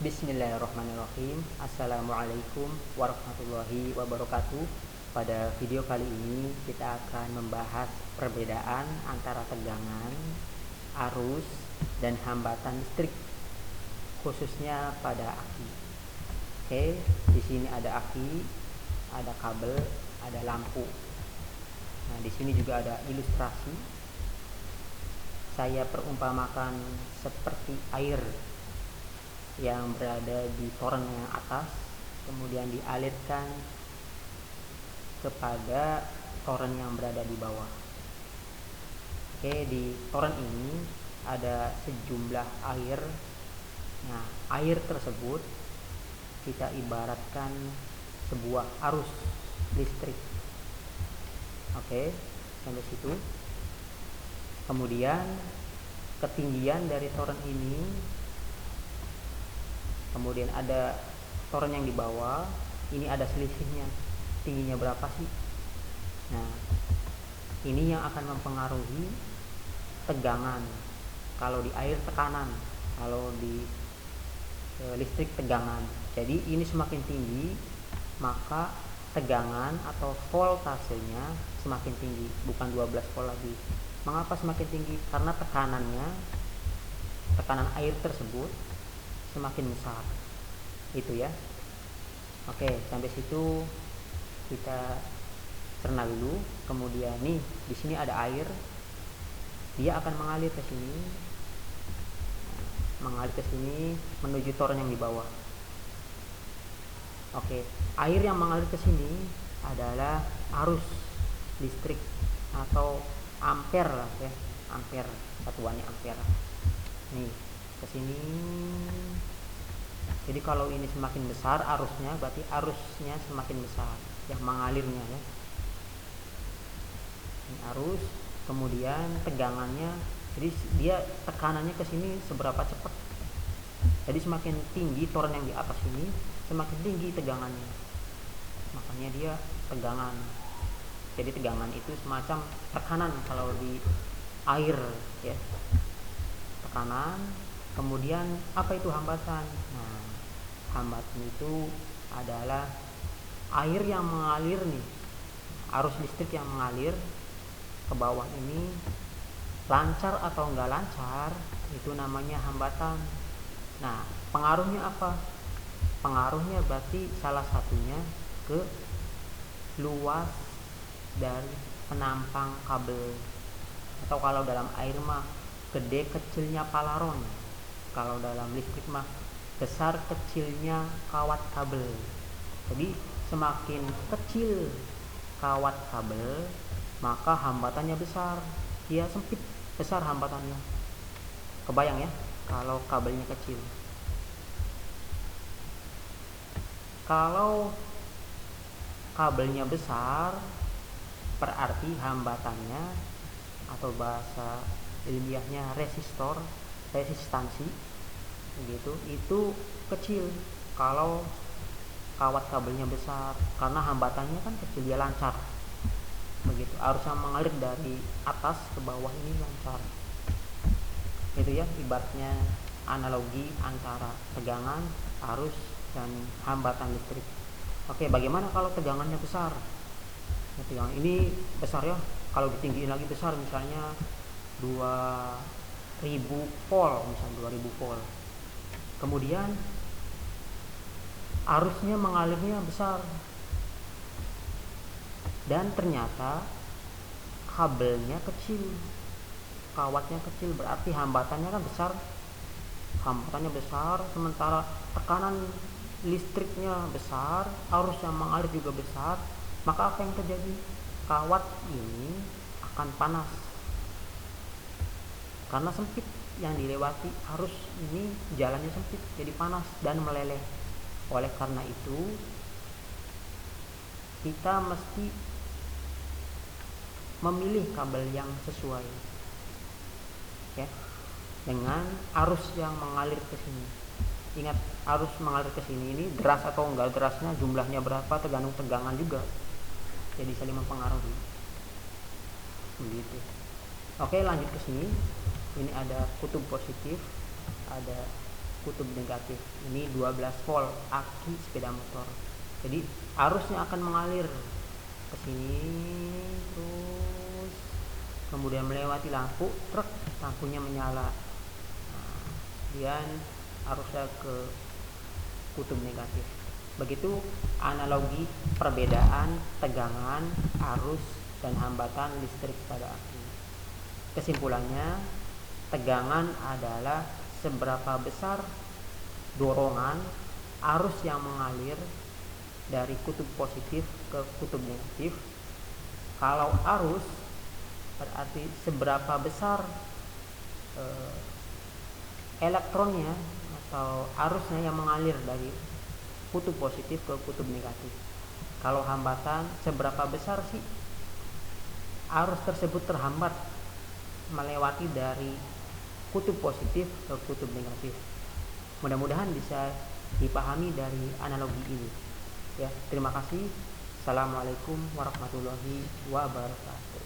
Bismillahirrahmanirrahim. Assalamualaikum warahmatullahi wabarakatuh. Pada video kali ini kita akan membahas perbedaan antara tegangan, arus, dan hambatan listrik, khususnya pada aki. Oke, di sini ada aki, ada kabel, ada lampu. Nah, di sini juga ada ilustrasi. Saya perumpamakan seperti air yang berada di toren yang atas, kemudian dialirkan kepada toren yang berada di bawah. Oke, di toren ini ada sejumlah air. Nah, air tersebut kita ibaratkan sebuah arus listrik. Oke, sampai situ. Kemudian ketinggian dari toren ini, kemudian ada toren yang di bawah, ini ada selisihnya, tingginya berapa sih? Nah, ini yang akan mempengaruhi tegangan. Kalau di air tekanan, kalau di listrik tegangan. Jadi ini semakin tinggi, maka tegangan atau voltasenya semakin tinggi, bukan 12 volt lagi. Mengapa semakin tinggi? Karena tekanan air tersebut semakin besar. Itu ya. Oke, sampai situ kita cerna dulu. Kemudian nih, di sini ada air. Dia akan mengalir ke sini. Menuju toren yang di bawah. Oke, air yang mengalir ke sini adalah arus listrik atau ampere lah ya. Ampere, satuannya ampere. Nih, ke sini. Jadi kalau ini semakin besar arusnya, berarti arusnya semakin besar yang mengalirnya ya. Ini arus, kemudian tegangannya. Jadi dia tekanannya ke sini seberapa cepat. Jadi semakin tinggi toren yang di atas ini, semakin tinggi tegangannya. Makanya dia tegangan. Jadi tegangan itu semacam tekanan kalau di air ya. Tekanan. Kemudian apa itu hambatan? Nah, hambatan itu adalah air yang mengalir nih, arus listrik yang mengalir ke bawah ini, lancar atau enggak lancar, itu namanya hambatan. Nah, pengaruhnya apa? Pengaruhnya berarti salah satunya ke luas dari penampang kabel, atau kalau dalam air mah gede kecilnya palaron, kalau dalam listrik mah besar kecilnya kawat kabel. Jadi semakin kecil kawat kabel, maka hambatannya besar. Dia sempit, besar hambatannya. Kebayang ya kalau kabelnya kecil. Kalau kabelnya besar, berarti hambatannya atau bahasa ilmiahnya resistansi begitu, itu kecil kalau kawat kabelnya besar, karena hambatannya kan kecil, dia lancar begitu. Arus yang mengalir dari atas ke bawah ini lancar. Itu ya ibaratnya analogi antara tegangan, arus, dan hambatan listrik. Oke, bagaimana kalau tegangannya besar? Tegangan ini besar ya, kalau ditinggiin lagi besar, misalnya 2000 volt, misalnya 2000 volt. Kemudian arusnya mengalirnya besar, dan ternyata kabelnya kecil, kawatnya kecil, berarti hambatannya kan besar. Hambatannya besar, sementara tekanan listriknya besar, arus yang mengalir juga besar, maka apa yang terjadi? Kawat ini akan panas karena sempit, yang dilewati arus ini jalannya sempit, jadi panas dan meleleh. Oleh karena itu kita mesti memilih kabel yang sesuai ya, dengan arus yang mengalir ke sini. Ingat, arus mengalir ke sini ini deras atau enggak derasnya, jumlahnya berapa, tergantung tegangan juga. Jadi saling mempengaruhi. Begitu. Oke, lanjut ke sini. Ini ada kutub positif, ada kutub negatif. Ini 12 volt aki sepeda motor. Jadi arusnya akan mengalir ke sini terus kemudian melewati lampu truk, lampunya menyala. Kemudian arusnya ke kutub negatif. Begitu analogi perbedaan tegangan, arus, dan hambatan listrik pada aki. Kesimpulannya, tegangan adalah seberapa besar dorongan arus yang mengalir dari kutub positif ke kutub negatif. Kalau arus berarti seberapa besar elektronnya atau arusnya yang mengalir dari kutub positif ke kutub negatif. Kalau hambatan, seberapa besar sih arus tersebut terhambat melewati dari kutub positif ke kutub negatif. Mudah-mudahan bisa dipahami dari analogi ini. Ya, terima kasih. Assalamualaikum warahmatullahi wabarakatuh.